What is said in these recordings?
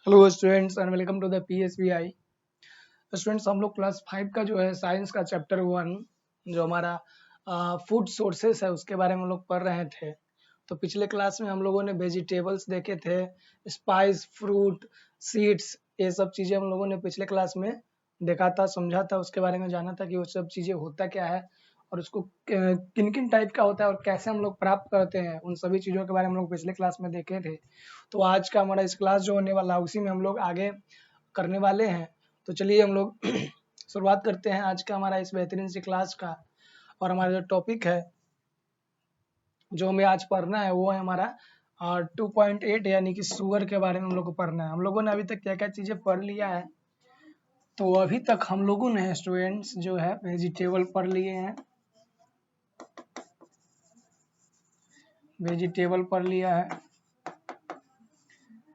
Hello students and welcome to the PSBI. Students, हम लोग class 5 का जो है साइंस का चैप्टर 1 जो हमारा फूड सोर्सेस है उसके बारे में हम लोग पढ़ रहे थे। तो पिछले क्लास में हम लोगों ने वेजिटेबल्स देखे थे, स्पाइस, फ्रूट, सीड्स, ये सब चीज़ें हम लोगों ने पिछले क्लास में देखा था, समझा था, उसके बारे में जाना था कि वो सब चीज़ें होता क्या है और उसको किन किन टाइप का होता है और कैसे हम लोग प्राप्त करते हैं, उन सभी चीज़ों के बारे में हम लोग पिछले क्लास में देखे थे। तो आज का हमारा इस क्लास जो होने वाला है उसी में हम लोग आगे करने वाले हैं। तो चलिए हम लोग शुरुआत करते हैं आज का हमारा इस बेहतरीन सी क्लास का। और हमारा जो टॉपिक है जो हमें आज पढ़ना है वो है हमारा 2.8 यानी कि शुगर के बारे में हम लोग को पढ़ना है। हम लोगों ने अभी तक क्या क्या चीज़ें पढ़ लिया है। तो अभी तक हम लोगों ने स्टूडेंट्स जो है वेजिटेबल पढ़ लिए हैं, वेजिटेबल पढ़ लिया है,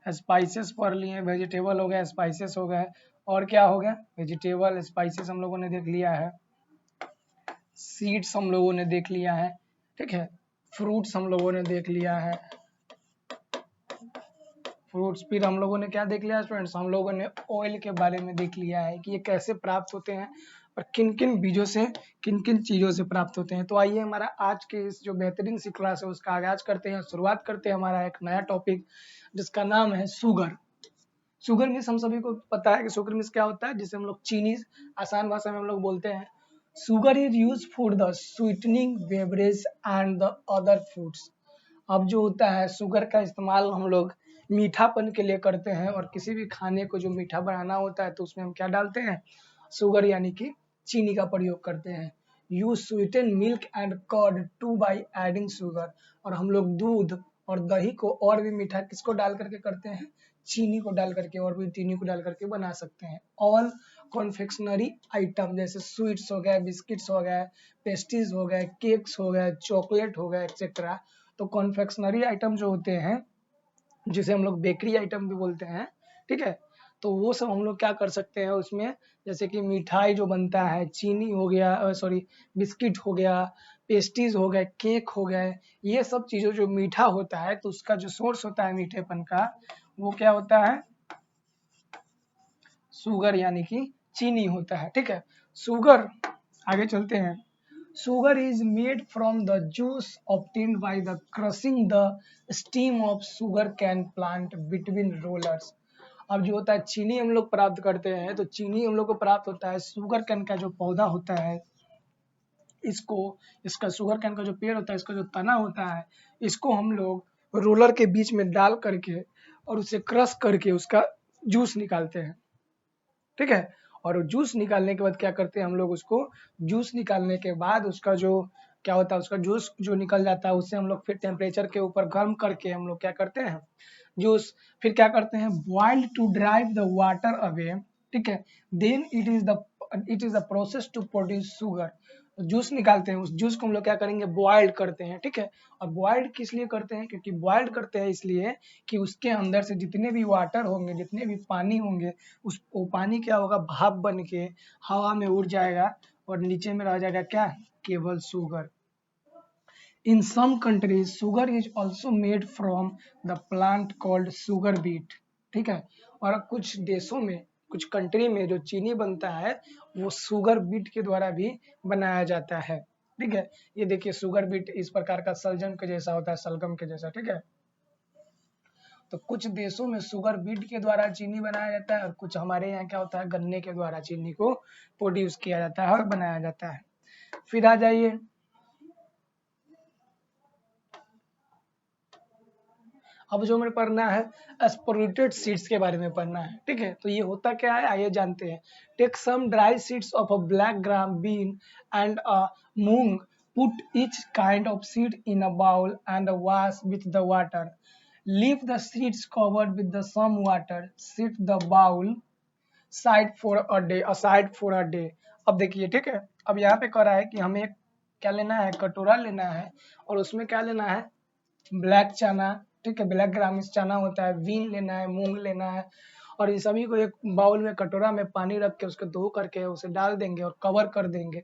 स्पाइसेस पढ़ लिए हैं, वेजिटेबल हो गया, स्पाइसेस हो गए, और क्या हो गया, वेजिटेबल, स्पाइसेस हम लोगों ने देख लिया है, सीड्स हम लोगों ने देख लिया है, ठीक है, फ्रूट्स हम लोगों ने देख लिया है, फ्रूट्स। फिर हम लोगों ने क्या देख लिया स्टूडेंट्स, हम लोगों ने ऑयल के बारे में देख लिया है कि ये कैसे प्राप्त होते हैं और किन किन बीजों से, किन किन चीज़ों से प्राप्त होते हैं। तो आइए हमारा आज के इस जो बेहतरीन सी क्लास है उसका आगाज करते हैं, शुरुआत करते हैं हमारा एक नया टॉपिक जिसका नाम है शुगर। शुगर मिस हम सभी को पता है कि शुगर मिस क्या होता है, जिसे हम लोग चीनी आसान भाषा में हम लोग बोलते हैं। Sugar is use for the sweetening beverage and the other foods. अब जो होता है शुगर का इस्तेमाल हम लोग मीठापन के लिए करते हैं और किसी भी खाने को जो मीठा बनाना होता है तो उसमें हम क्या डालते हैं, शुगर यानी कि चीनी का प्रयोग करते हैं। You sweeten milk and curd to by adding sugar. और हम लोग दूध और दही को और भी मीठा किसको डाल करके करते हैं, चीनी को डाल करके, और भी चीनी को डाल करके बना सकते हैं। ऑल कॉन्फेक्शनरी आइटम जैसे स्वीट्स हो गए, बिस्किट्स हो गए, पेस्ट्रीज हो गए, केक्स हो गए, चॉकलेट हो गए, एक्सेट्रा। तो कॉन्फेक्शनरी आइटम जो होते हैं जिसे हम लोग बेकरी आइटम भी बोलते हैं, ठीक है, तो वो सब हम लोग क्या कर सकते हैं उसमें, जैसे कि मिठाई जो बनता है, चीनी हो गया, सॉरी, बिस्किट हो गया, पेस्ट्रीज हो गए, केक हो गए, ये सब चीज़ों जो मीठा होता है तो उसका जो सोर्स होता है मीठेपन का वो क्या होता है, शुगर यानी कि चीनी होता है, ठीक है। शुगर, आगे चलते हैं। Sugar is made from the juice obtained by the crushing the stem of sugarcane plant between rollers। अब जो होता है चीनी हम लोग प्राप्त करते हैं, तो चीनी हम लोग को प्राप्त होता है शुगर कैन का जो पौधा होता है, इसको, इसका शुगर कैन का जो पेड़ होता है, इसका जो तना होता है, इसको हम लोग रोलर के बीच में डाल करके और उसे क्रश करके उसका जूस निकालते हैं, ठीक है। और जूस निकालने के बाद क्या करते हैं हम लोग, उसको जूस निकालने के बाद उसका जो क्या होता है, उसका जूस जो निकल जाता है उससे हम लोग फिर टेम्परेचर के ऊपर गर्म करके हम लोग क्या करते हैं, जूस, फिर क्या करते हैं, boiled to drive the water away, ठीक है। Then it is the process to produce sugar. Juice निकालते हैं, उस जूस को हम लोग क्या करेंगे, बॉइल्ड करते हैं, ठीक है। और बॉइल्ड किस लिए करते हैं, क्योंकि बॉइल्ड करते हैं इसलिए कि उसके अंदर से जितने भी वाटर होंगे, जितने भी पानी होंगे, उस वो पानी क्या होगा, भाप बन के हवा में उड़ जाएगा और नीचे में रह जाएगा क्या, केवल sugar. In some countries sugar is also made from the plant called sugar beet, ठीक है। और कुछ देशों में, कुछ कंट्री में जो चीनी बनता है वो शुगर बीट के द्वारा भी बनाया जाता है, ठीक है। ये देखिए शुगर बीट इस प्रकार का सलजम के जैसा होता है, सलगम के जैसा, ठीक है। तो कुछ देशों में शुगर बीट के द्वारा चीनी बनाया जाता है और कुछ हमारे यहाँ क्या होता है, गन्ने के द्वारा चीनी को प्रोड्यूस किया जाता है और बनाया जाता है। फिर आ जाइए, अब जो हमें पढ़ना है एस्पोर्टेड सीड्स के बारे में पढ़ना है, ठीक है। तो ये होता क्या है आइए जानते हैं। Take some dry seeds of a black gram bean and a moong, put each kind of seed in a bowl and wash with the water, leave the seeds covered with the some water, set the bowl aside for a day। अब देखिए, ठीक है, अब यहाँ पे कह रहा है कि हमें क्या लेना है, कटोरा लेना है और उसमें क्या लेना है, ब्लैक चना, ठीक है, ब्लैक ग्रामिस चना होता है, बीन लेना है, मूंग लेना है, और ये सभी को एक बाउल में, कटोरा में पानी रख के उसको धो करके उसे डाल देंगे और कवर कर देंगे।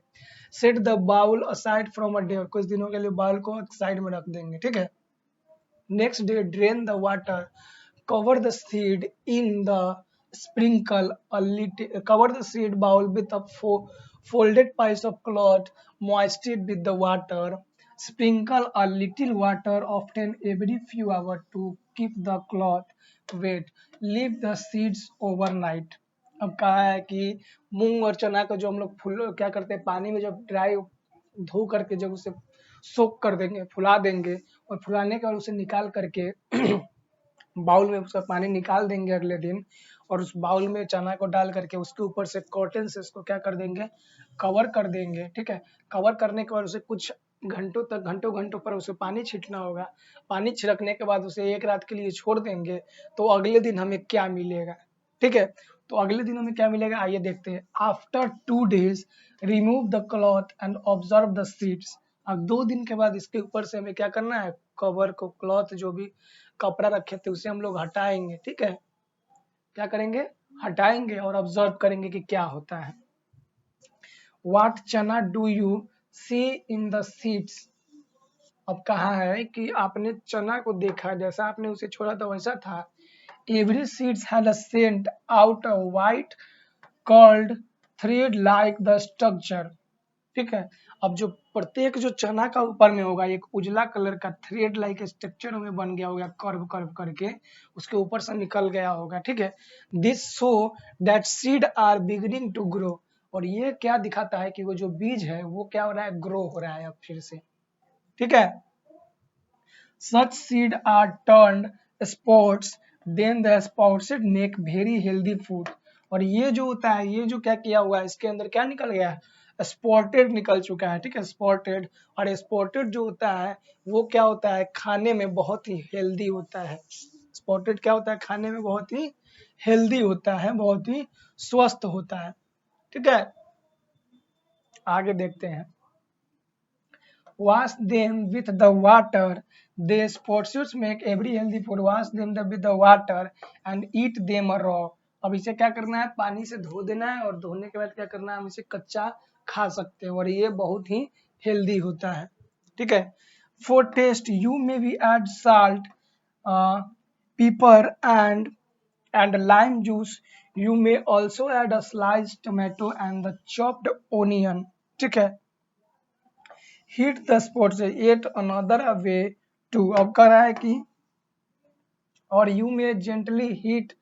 Set the bowl aside from a day, और कुछ दिनों के लिए बाउल को साइड में रख देंगे, ठीक है। Next day drain the water, cover the seed in the sprinkle a little, cover the seed bowl with a folded piece of cloth, moist it with the water, sprinkle a little water often every few hours to keep the cloth wet, leave the seeds overnight. अब कहा है कि मूंग और चना का जो हम लोग फूल क्या करते हैं, पानी में जब ड्राई धो करके जब उसे सोक कर देंगे, फुला देंगे, और फुलाने के बाद उसे निकाल करके बाउल में उसका पानी निकाल देंगे अगले दिन, और उस बाउल में चना को डाल करके उसके ऊपर से कॉटन से इसको क्या कर देंगे, कवर कर देंगे। ठीक है, कवर करने के बाद उसे कुछ घंटों तक, घंटों घंटों पर उसे पानी छिड़कना होगा। पानी छिड़कने के बाद उसे एक रात के लिए छोड़ देंगे, तो अगले दिन हमें क्या मिलेगा। ठीक है, तो अगले दिन हमें क्या मिलेगा, आइए देखते हैं। After 2 days remove the cloth and observe the seeds. अब 2 दिन के बाद इसके ऊपर से हमें क्या करना है, कवर को, क्लॉथ जो भी कपड़ा रखे थे उसे हम लोग हटाएंगे। ठीक है, क्या करेंगे, हटाएंगे और ऑब्जर्व करेंगे कि क्या होता है। What change do you see in the seeds. अब कहा है कि आपने चना को देखा, जैसा आपने उसे छोड़ा था वैसा था। Every seeds had a sent out a white curled thread like the structure. ठीक है, अब जो प्रत्येक जो चना का ऊपर में होगा एक उजला कलर का थ्रेड लाइक स्ट्रक्चर में बन गया होगा, कर्व कर्व करके उसके ऊपर से निकल गया होगा। ठीक है, this show that seed are beginning to grow. और ये क्या दिखाता है कि वो जो बीज है वो क्या हो रहा है, ग्रो हो रहा है अब फिर से। ठीक है, such seed are turned spots, then the spotted make very healthy food। और ये जो होता है, ये जो क्या किया हुआ है, इसके अंदर क्या निकल गया है, स्पॉटेड निकल चुका है। ठीक है, स्पॉटेड, और स्पॉटेड जो होता है वो क्या होता है, खाने में बहुत ही हेल्दी होता है। स्पॉटेड क्या होता है, खाने में बहुत ही हेल्दी होता है, बहुत ही स्वस्थ होता है। ठीक है, आगे देखते हैं। Wash them with the water. These sports make every healthy food. Wash them with the water and eat them raw। अब इसे क्या करना है, पानी से धो देना है, और धोने के बाद क्या करना है, हम इसे कच्चा खा सकते हैं, और ये बहुत ही हेल्दी होता है। ठीक है, for taste you may be add salt, pepper and lime juice। You may also add a sliced tomato and the chopped onion। ठीक है, heat the spots at another way to. अब कह रहा है कि और you may gently heat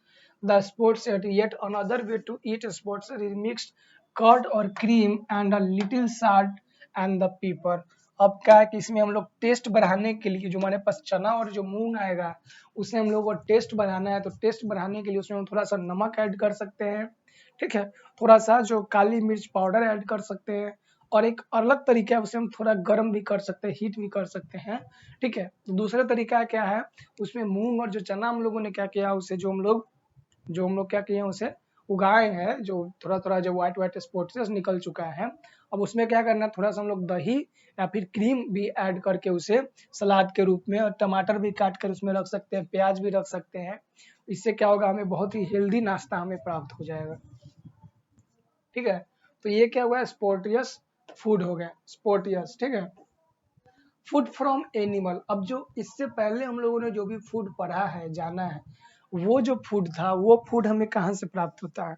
the spots at yet another way to eat spots mixed curd और cream and a little salt and the pepper. अब क्या है कि इसमें हम लोग टेस्ट बढ़ाने के लिए, जो हमारे पास चना और जो मूंग आएगा उसे हम लोग को टेस्ट बढ़ाना है, तो टेस्ट बढ़ाने के लिए उसमें हम थोड़ा सा नमक ऐड कर सकते हैं। ठीक है, थोड़ा सा जो काली मिर्च पाउडर ऐड कर सकते हैं, और एक अलग तरीका है उसे हम थोड़ा गर्म भी कर सकते हैं, हीट भी कर सकते हैं। ठीक है, तो दूसरा तरीका क्या है, उसमें मूंग और जो चना हम लोगों ने क्या किया, उसे जो हम लोग क्या किए हैं, उसे उगाए हैं, जो थोड़ा थोड़ा जो व्हाइट व्हाइट स्पॉट्स निकल चुका है। अब उसमें क्या करना है, थोड़ा सा हम लोग दही या फिर क्रीम भी ऐड करके उसे सलाद के रूप में, और टमाटर भी काट कर उसमें रख सकते हैं, प्याज भी रख सकते हैं। इससे क्या होगा, हमें बहुत ही हेल्दी नाश्ता हमें प्राप्त हो जाएगा। ठीक है, तो ये क्या हुआ, स्पोर्टियस फूड हो गया, स्पोर्टियस। ठीक है, फूड फ्रॉम एनिमल। अब जो इससे पहले हम लोगों ने जो भी फूड पढ़ा है, जाना है, वो जो फूड था वो फूड हमें कहाँ से प्राप्त होता है,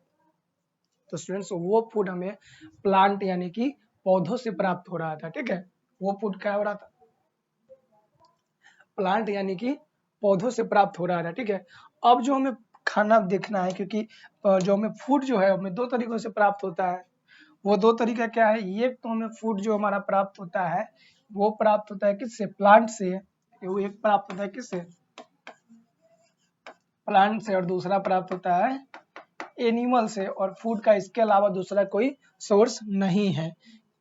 तो स्टूडेंट्स वो फूड हमें प्लांट यानी कि पौधों से प्राप्त हो रहा था। ठीक है, वो फूड क्या हो रहा था, प्लांट यानी कि पौधों से प्राप्त हो रहा था। ठीक है, अब जो हमें खाना देखना है, क्योंकि जो हमें फूड जो है हमें 2 तरीकों से प्राप्त होता है। वो 2 तरीका क्या है, ये तो हमें फूड जो हमारा प्राप्त होता है वो प्राप्त होता है किससे, प्लांट से। वो एक प्राप्त होता है किससे, प्लांट से, और दूसरा प्राप्त होता है एनिमल से। और फूड का इसके अलावा दूसरा कोई सोर्स नहीं है,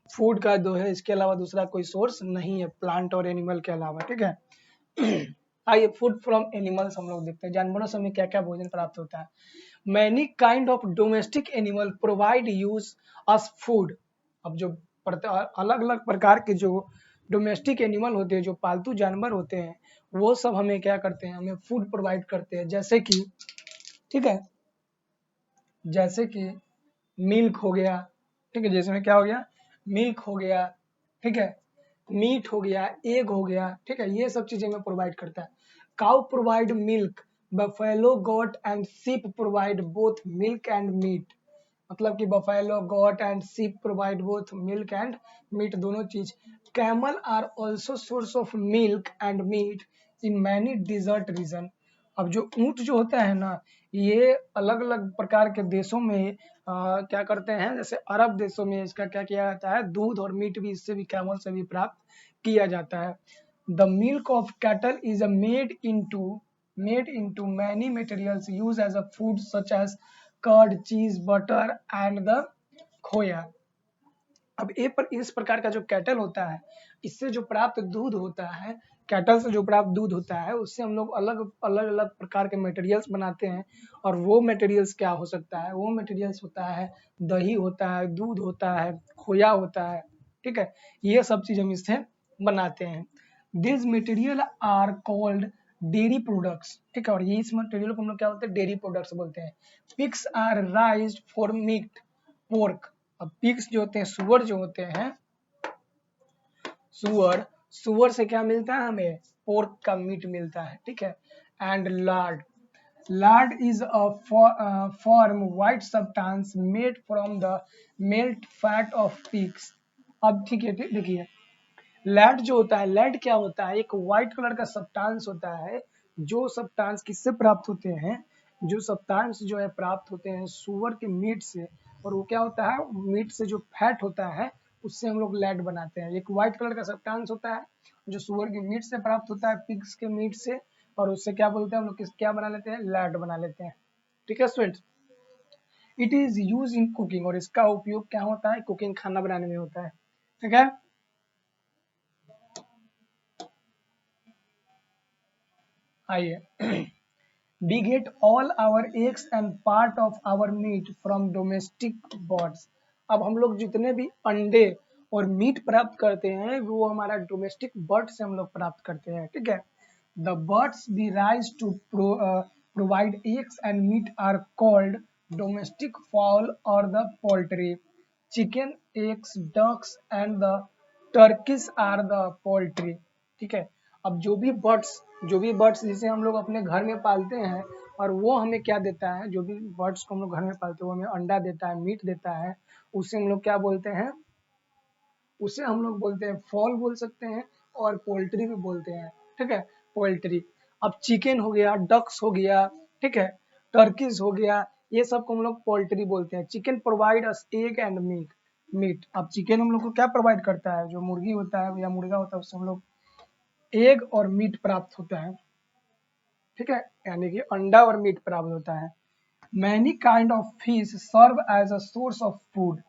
फूड का जो है इसके अलावा दूसरा कोई सोर्स नहीं है, प्लांट और एनिमल के अलावा। ठीक है, आइए फूड फ्रॉम एनिमल्स हम लोग देखते हैं, जानवरों से हमें क्या क्या भोजन प्राप्त होता है। Many kind of domestic animal provide use us food. अब जो अलग अलग प्रकार के जो डोमेस्टिक एनिमल होते हैं, जो पालतू जानवर होते हैं, वो सब हमें क्या करते हैं, हमें फूड प्रोवाइड करते हैं। जैसे कि, ठीक है, जैसे कि मिल्क हो गया। ठीक है, जैसे में क्या हो गया, मिल्क हो गया। ठीक है, मीट हो गया, एग हो गया। ठीक है, ये सब चीजें हमें प्रोवाइड करता है। Cow provide milk buffalo goat and sheep provide both milk and meat, मतलब कि buffalo goat and sheep provide both milk and meat, दोनों चीज। Camel are also source of milk and meat in many desert region. अब जो ऊंट जो होता है ना, ये अलग अलग प्रकार के देशों में क्या करते हैं, जैसे अरब देशों में इसका क्या किया जाता है, दूध और मीट भी इससे भी कैमल से भी प्राप्त किया जाता है। The milk of cattle is made into many materials used as a food such as curd, cheese, butter and the खोया। अब इस प्रकार का जो कैटल होता है, इससे जो प्राप्त दूध होता है, कैटल से जो प्राप्त दूध होता है, उससे हम लोग अलग अलग अलग प्रकार के मटेरियल्स बनाते हैं। और वो मटेरियल्स क्या हो सकता है, वो मटेरियल्स होता है दही होता है, दूध होता है, खोया होता है, ठीक है, ये सब चीज हम इससे बनाते हैं। This material are called dairy products, ठीक है, और ये इस मटेरियल को हम लोग क्या बोलते हैं, डेयरी प्रोडक्ट्स बोलते हैं। Pigs are raised for meat, pork. अब पिग्स जो होते हैं, सुअर जो होते हैं, सुअर से क्या मिलता है हमें, पोर्क का मीट मिलता है, ठीक है। And Lord is a form white substance made from the melt fat of pigs. अब ठीक है, देखिए लैड जो होता है, लैड क्या होता है, एक व्हाइट कलर का सब्सटेंस होता है। जो सब्सटेंस किससे प्राप्त होते हैं, जो सब्सटेंस जो है प्राप्त होते हैं सुअर के मीट से। और वो क्या होता है, मीट से जो फैट होता है उससे हम लोग लैड बनाते हैं। एक व्हाइट कलर का सब्सटेंस होता है जो सुअर के मीट से प्राप्त होता है, पिग्स के मीट से, और उससे क्या बोलते हैं हम लोग, क्या बना लेते हैं, लैड बना लेते हैं, ठीक है students. It is use in cooking, और इसका उपयोग क्या होता है, कुकिंग, खाना बनाने में होता है, ठीक है। आइए we get all our eggs and part of our meat from domestic birds। अब हम लोग जितने भी अंडे और मीट प्राप्त करते हैं वो हमारा डोमेस्टिक बर्ड से हम लोग प्राप्त करते हैं, ठीक है। The birds we raise to provide eggs and meat are called domestic fowl or the poultry। chicken, eggs, ducks and the turkeys are the poultry, ठीक है। अब जो भी बर्ड्स जिसे हम लोग अपने घर में पालते हैं, और वो हमें क्या देता है, जो भी बर्ड्स को हम लोग घर में पालते हैं वो हमें अंडा देता है, मीट देता है, उसे हम लोग क्या बोलते हैं, उसे हम लोग बोलते हैं फॉल बोल सकते हैं, और पोल्ट्री भी बोलते हैं, ठीक है, पोल्ट्री। अब चिकन हो गया, डक्स हो गया, ठीक है, टर्कीज हो गया, ये सब को हम लोग पोल्ट्री बोलते हैं। Chicken provide us egg and meat. अब चिकन हम लोग को क्या प्रोवाइड करता है, जो मुर्गी होता है या मुर्गा होता है उससे हम लोग एग और मीट प्राप्त होता है, ठीक है, यानी कि अंडा और मीट प्राप्त होता है। Many kind of fish serve as a source of food.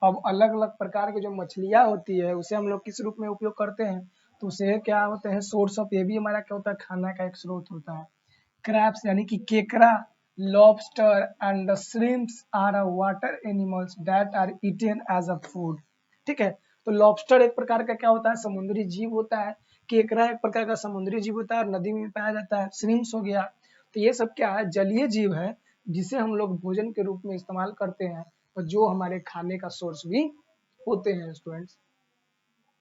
अब अलग अलग प्रकार की जो मछलियां होती है उसे हम लोग किस रूप में उपयोग करते हैं, तो उसे क्या होते हैं, सोर्स ऑफ, ये भी हमारा क्या होता है, खाना का एक स्रोत होता है। क्रैब्स यानी कि केकड़ा, lobster and the shrimps are a water animals that are eaten as a food, ठीक है। तो लॉबस्टर एक प्रकार का क्या होता है, समुद्री जीव होता है। केकड़ा एक प्रकार का समुद्री जीव होता है, नदी में पाया जाता है। श्रिम्प्स हो गया, तो ये सब क्या है, जलीय जीव है, जिसे हम लोग भोजन के रूप में इस्तेमाल करते हैं, और जो हमारे खाने का सोर्स भी होते हैं स्टूडेंट्स,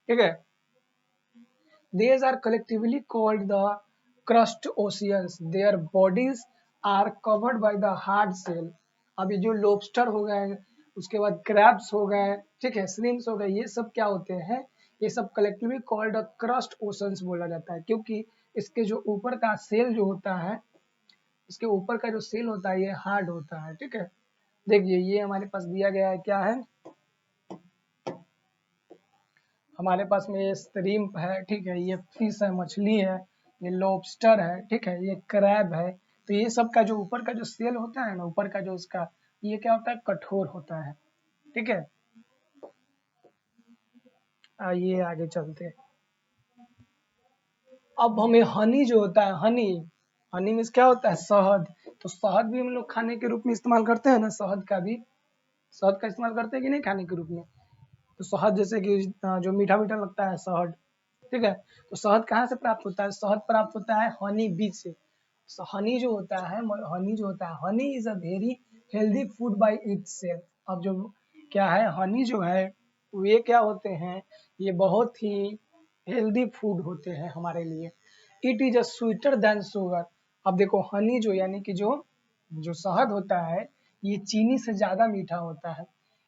ठीक है। These are collectively called the crustaceans. Their bodies are covered by the hard shell। अभी जो lobster हो गए, उसके बाद crabs हो गए, ठीक है, shrimps हो गए, ये सब क्या होते हैं, ये सब collectively called the crustaceans बोला जाता है, क्योंकि इसके जो ऊपर का सेल जो होता है, इसके ऊपर का जो सेल होता है ये हार्ड होता है, ठीक है। देखिए ये हमारे पास दिया गया है, क्या है, हमारे पास में ये श्रिम्प है, ठीक है, ये फिश है, मछली है, ये लॉबस्टर है, ठीक है, ये क्रैब है। तो ये सब का जो ऊपर का जो सेल होता है ना, ऊपर का जो उसका, ये क्या होता है, कठोर होता है, ठीक है। आइए आगे चलते हैं। अब हमें हनी जो होता है, हनी में क्या होता है, शहद। तो शहद भी हम लोग खाने के रूप में इस्तेमाल करते हैं ना, शहद का इस्तेमाल करते हैं कि नहीं खाने के रूप में। तो शहद जैसे कि जो मीठा मीठा लगता है शहद, ठीक है। तो शहद कहाँ से प्राप्त होता है, शहद प्राप्त होता है हनी बीज से। Honey is a very healthy food by itself. अब जो क्या है, हनी जो है ये क्या होते हैं, ये बहुत ही हेल्दी फूड होते हैं हमारे लिए। It is a sweater than sugar. अब देखो हनी जो यानी कि जो जो शहद होता है ये चीनी से ज्यादा मीठा होता है।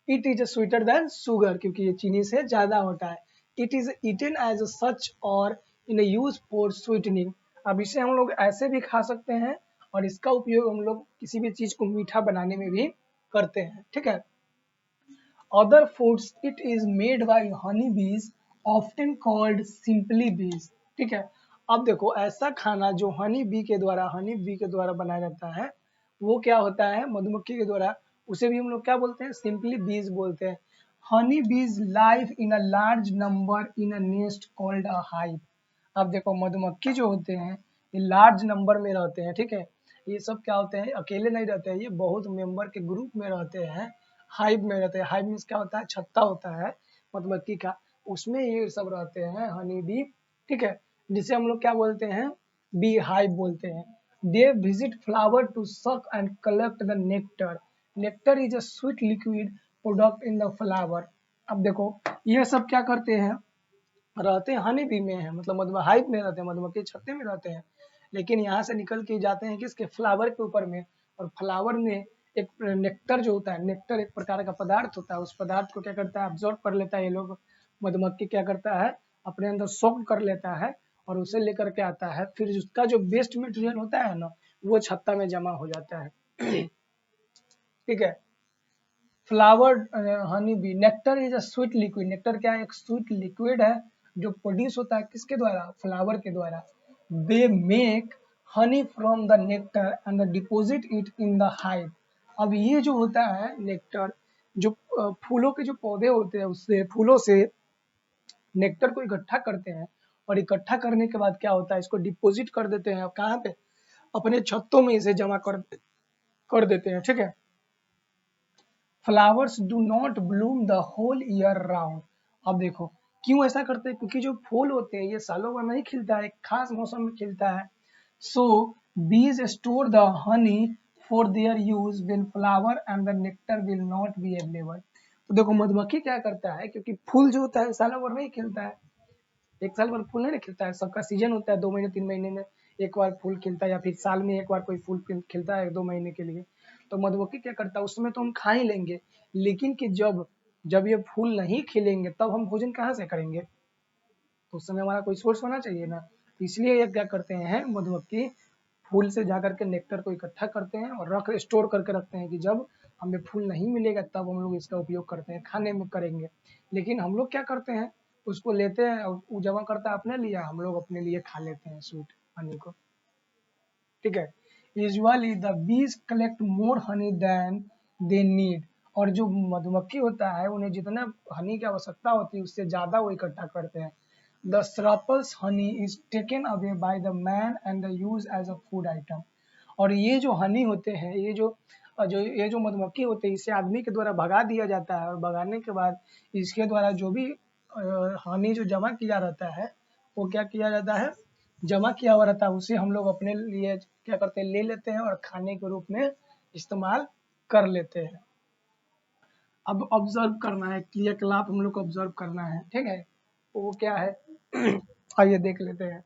It is sweeter than sugar, क्योंकि ये चीनी से ज्यादा होता है। It is eaten as such और इन यूज फॉर स्वीटनिंग। अब इसे हम लोग ऐसे भी खा सकते हैं और इसका उपयोग हम लोग किसी भी चीज को मीठा बनाने में भी करते हैं, ठीक है। Other foods it is made by Honey बीज ऑफ्टन कॉल्ड सिंपली बीज, ठीक है। अब देखो ऐसा खाना जो हनी बी के द्वारा बनाया जाता है वो क्या होता है, मधुमक्खी के द्वारा, उसे भी हम लोग क्या बोलते हैं, सिंपली बीज बोलते हैं। हनी बीज live in a large number in a nest called a hive. अब देखो मधुमक्खी जो होते हैं ये लार्ज नंबर में रहते हैं, ठीक है। ये सब क्या होते हैं, अकेले नहीं रहते हैं, ये बहुत मेंबर के ग्रुप में रहते हैं, हाइव में रहते हैं। हाइव मीन्स क्या होता है, छत्ता होता है मधुमक्खी का, उसमें ये सब रहते हैं हनी बी, ठीक है। जिसे हम लोग क्या बोलते हैं, बी हाइव बोलते हैं। They visit flower to suck and collect the nectar. Nectar is a sweet liquid product in the flower. अब देखो ये सब क्या करते हैं, रहते हैं हनी बी में है, मतलब हाइव में रहते हैं, मधुमक्खी छत्ते में रहते हैं, लेकिन यहाँ से निकल के जाते हैं किसके, फ्लावर के ऊपर में। और फ्लावर में एक नेक्टर जो होता है, नेक्टर एक प्रकार का पदार्थ होता है, उस पदार्थ को क्या करता है, ऑब्जॉर्व कर लेता है ये लोग, मधुमक्खी क्या करता है, अपने अंदर सोक कर लेता है और उसे लेकर के आता है, फिर उसका जो वेस्ट मटेरियल होता है ना वो छत्ता में जमा हो जाता है। ठीक है। Flower honey bee, nectar is a sweet liquid. Nectar क्या है, एक स्वीट लिक्विड है जो प्रोड्यूस होता है किसके द्वारा, फ्लावर के द्वारा। They make honey from the nectar and deposit it in the hive. अब ये जो होता है नेक्टर, जो फूलों के जो पौधे होते हैं उससे, फूलों से नेक्टर को इकट्ठा करते हैं और इकट्ठा करने के बाद क्या होता है, इसको डिपोजिट कर देते हैं, कहाँ पे, अपने छत्तों में इसे जमा कर देते हैं, ठीक है। Flowers do not bloom the whole year round. अब देखो क्यों ऐसा करते हैं, क्योंकि जो फूल होते हैं ये सालों भर नहीं खिलता है, एक खास मौसम में खिलता है। सो बीज store the honey for their use when flower and the nectar will not be available. तो देखो मधुमक्खी क्या करता है, क्योंकि फूल जो होता है सालों भर नहीं खिलता है, एक साल भर फूल नहीं खिलता है, सबका सीजन होता है, 2 महीने 3 महीने में एक बार फूल खिलता है, या फिर साल में एक बार कोई फूल खिलता है 2 महीने के लिए। तो मधुमक्खी क्या करता है, उस समय तो हम खा ही लेंगे, लेकिन कि जब जब ये फूल नहीं खिलेंगे तब हम भोजन कहाँ से करेंगे, तो उस समय हमारा कोई सोर्स होना चाहिए ना। तो इसलिए ये क्या करते हैं मधुमक्खी, फूल से जाकर के नेक्टर को इकट्ठा करते हैं और रख स्टोर करके रखते हैं कि जब हमें फूल नहीं मिलेगा तब हम लोग इसका उपयोग करते हैं, खाने में करेंगे। लेकिन हम लोग क्या करते हैं, उसको लेते हैं और वो जमा करता है अपने लिए, हम लोग अपने लिए खा लेते हैं स्वीट हनी को, ठीक है। Usually the bees collect more honey than they need. और जो मधुमक्खी होता है उन्हें जितना हनी की आवश्यकता होती है उससे ज्यादा वो इकट्ठा करते हैं। The surplus honey is taken away by the man and the use as a food item. और ये जो हनी होते हैं, ये जो मधुमक्खी होते हैं इसे आदमी के द्वारा भगा दिया जाता है, और भगाने के बाद इसके द्वारा जो भी हनी जो जमा किया रहता है वो क्या किया जाता है, जमा किया हुआ रहता है, उसे हम लोग अपने लिए क्या करते हैं, ले लेते हैं और खाने के रूप में इस्तेमाल कर लेते हैं। अब ऑब्जर्व करना है, क्रियाकलाप हम लोग को ऑब्जर्व करना है, ठीक है। तो वो क्या है, आइए देख लेते हैं।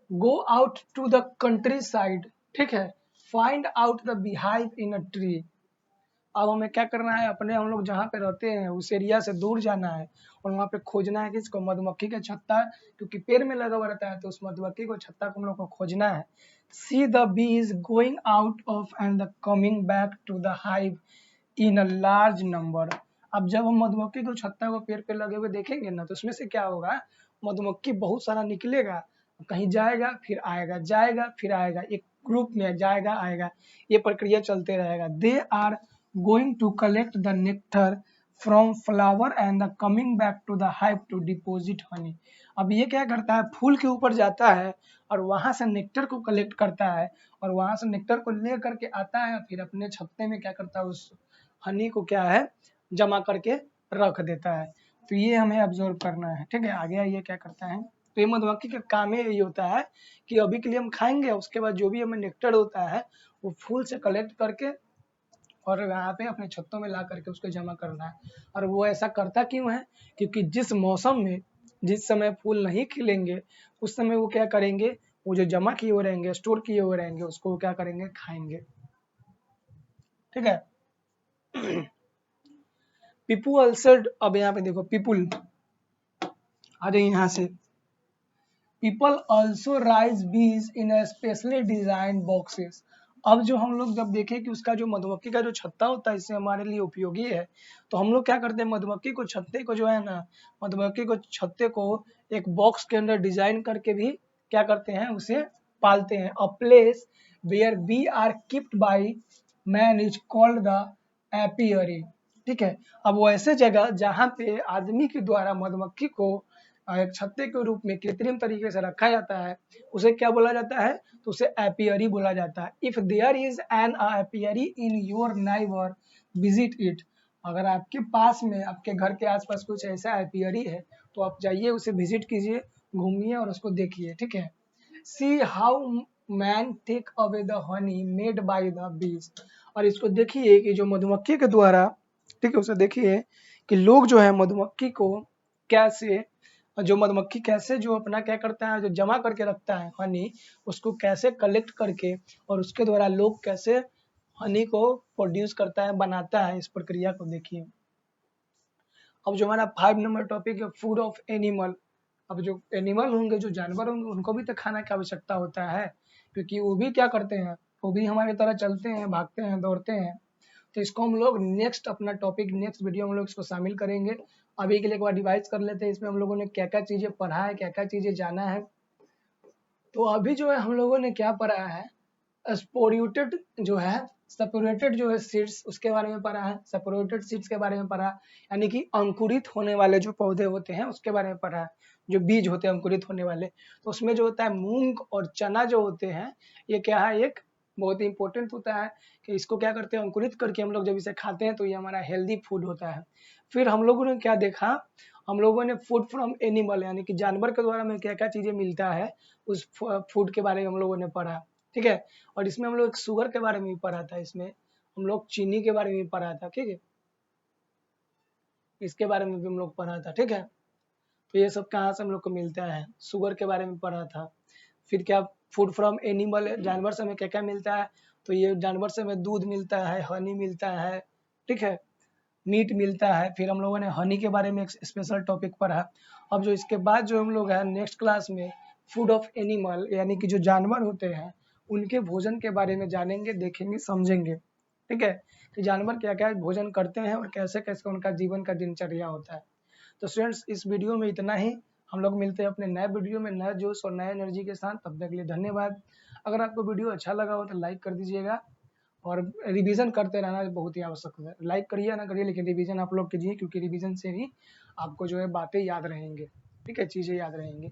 Go out to the countryside, ठीक है, find out the beehive in a tree. अब हमें क्या करना है, अपने हम लोग जहाँ पे रहते हैं उस एरिया से दूर जाना है और वहाँ पे खोजना है किसको, मधुमक्खी का छत्ता, क्योंकि पेड़ में लगा हुआ रहता है तो उस मधुमक्खी को छत्ता को हम लोग को खोजना है। See the bees going out of and the coming back to the hive in a large number. अब जब हम मधुमक्खी को छत्ता को पेड़ पे लगे हुए देखेंगे ना तो उसमें से क्या होगा, मधुमक्खी बहुत सारा निकलेगा, कहीं जाएगा फिर आएगा, जाएगा फिर आएगा, एक ग्रुप में जाएगा आएगा, ये प्रक्रिया चलते रहेगा। They are going to collect the nectar from flower and the coming back to the hive to deposit honey. अब ये क्या करता है, फूल के ऊपर जाता है और वहां से नेक्टर को कलेक्ट करता है और वहां से नेक्टर को ले करके आता है, फिर अपने छत्ते में क्या करता है, उस हनी को क्या है, जमा करके रख देता है। तो ये हमें ऑब्जर्व करना है, ठीक है। आगे ये क्या करता है, तो ये मधुमक्खी का काम ही यही होता है कि अभी के लिए हम खाएंगे, उसके बाद जो भी हमें नेक्टर होता है वो फूल से कलेक्ट करके और यहाँ पे अपने छत्तों में ला करके उसको जमा करना है। और वो ऐसा करता क्यों है, क्योंकि जिस मौसम में जिस समय फूल नहीं खिलेंगे उस समय वो क्या करेंगे, वो जो जमा किए हुए रहेंगे, स्टोर किए हुए रहेंगे, उसको क्या करेंगे, खाएंगे। ठीक है। पीपू अल्सर, अब यहाँ पे देखो पीपुल, आ जाइए यहाँ से। पीपल ऑल्सो राइज बीज इन स्पेशली डिजाइन बॉक्सेस। अब जो हम लोग जब देखें कि उसका जो मधुमक्खी का जो छत्ता होता है इससे हमारे लिए उपयोगी है, तो हम लोग क्या करते हैं, मधुमक्खी को छत्ते को जो है ना, मधुमक्खी को छत्ते को एक बॉक्स के अंदर डिजाइन करके भी क्या करते हैं, उसे पालते हैं। A place where bee are keeped by man is called the apiary. ठीक है। अब वो ऐसे जगह जहाँ पे आदमी के द्वारा मधुमक्खी को एक छत्ते के रूप में कृत्रिम तरीके से रखा जाता है, उसे क्या बोला जाता है, तो उसे एपियरी बोला जाता है। If there is an apiary in your neighbour visit it. अगर आपके पास में, आपके घर के आसपास कुछ ऐसा एपियरी है, तो आप जाइए, उसे विजिट कीजिए, घूमिए और उसको देखिए। ठीक है। See how man take away the honey made by the bees. और इसको देखिए कि जो मधुमक्खी के द्वारा, ठीक है, उसे देखिए कि लोग जो है मधुमक्खी को कैसे, जो मधुमक्खी कैसे जो अपना क्या करता है, जो जमा करके रखता है हनी, उसको कैसे कलेक्ट करके और उसके द्वारा लोग कैसे हनी को प्रोड्यूस करता है, बनाता है, इस प्रक्रिया को देखिए। अब जो हमारा 5 नंबर टॉपिक है, फूड ऑफ एनिमल। अब जो एनिमल होंगे, जो जानवर होंगे, उनको भी तो खाना की आवश्यकता होता है, क्योंकि वो भी क्या करते हैं, वो भी हमारी तरह चलते हैं, भागते हैं, दौड़ते हैं। तो इसको हम लोग नेक्स्ट अपना टॉपिक, नेक्स्ट वीडियो में हम लोग इसको शामिल करेंगे। अभी के लिए एक बार डिवाइस कर लेते हैं, इसमें हम लोगों ने क्या क्या चीजें पढ़ा है, क्या क्या चीजें जाना है। तो अभी जो है हम लोगों ने क्या पढ़ा है, स्पोर्यूटेड जो है, सेपरेटेड जो है सीड्स, उसके बारे में पढ़ा है। सेपरेटेड सीड्स के बारे में पढ़ा, यानी कि अंकुरित होने वाले जो पौधे होते हैं उसके बारे में पढ़ा है, जो बीज होते हैं अंकुरित होने वाले। तो उसमें जो होता है मूंग और चना जो होते हैं, ये क्या है, एक बहुत ही इंपॉर्टेंट होता है कि इसको क्या करते हैं, अंकुरित करके हम लोग जब इसे खाते हैं तो ये हमारा हेल्दी फूड होता है। फिर हम लोगों ने क्या देखा, हम लोगों ने फूड फ्रॉम एनिमल, यानी कि जानवर के द्वारा हमें क्या क्या चीजें मिलता है, उस फूड के बारे में हम लोगों ने पढ़ा। ठीक है। और इसमें हम लोग शुगर के बारे में भी पढ़ा था, इसमें हम लोग चीनी के बारे में भी पढ़ा था। ठीक है। इसके बारे में भी हम लोग पढ़ा था। ठीक है। तो ये सब कहाँ से हम लोग को मिलता है, शुगर के बारे में पढ़ा था। फिर क्या, फूड फ्रॉम एनिमल, जानवर से हमें क्या क्या मिलता है, तो ये जानवर से हमें दूध मिलता है, हनी मिलता है। ठीक है। मीट मिलता है। फिर हम लोगों ने हनी के बारे में एक स्पेशल टॉपिक पढ़ा। अब जो इसके बाद जो हम लोग है नेक्स्ट क्लास में फूड ऑफ एनिमल, यानी कि जो जानवर होते हैं उनके भोजन के बारे में जानेंगे, देखेंगे, समझेंगे। ठीक है। कि जानवर क्या क्या भोजन करते हैं और कैसे कैसे उनका जीवन का दिनचर्या होता है। तो स्टूडेंट्स, इस वीडियो में इतना ही। हम लोग मिलते हैं अपने नए वीडियो में नए जोश और नए एनर्जी के साथ। तब तक के लिए धन्यवाद। अगर आपको वीडियो अच्छा लगा हो तो लाइक कर दीजिएगा, और रिवीजन करते रहना बहुत ही आवश्यक है। लाइक करिए ना करिए, लेकिन रिवीजन आप लोग कीजिए, क्योंकि रिवीजन से ही आपको जो है बातें याद रहेंगे। ठीक है, चीज़ें याद रहेंगी।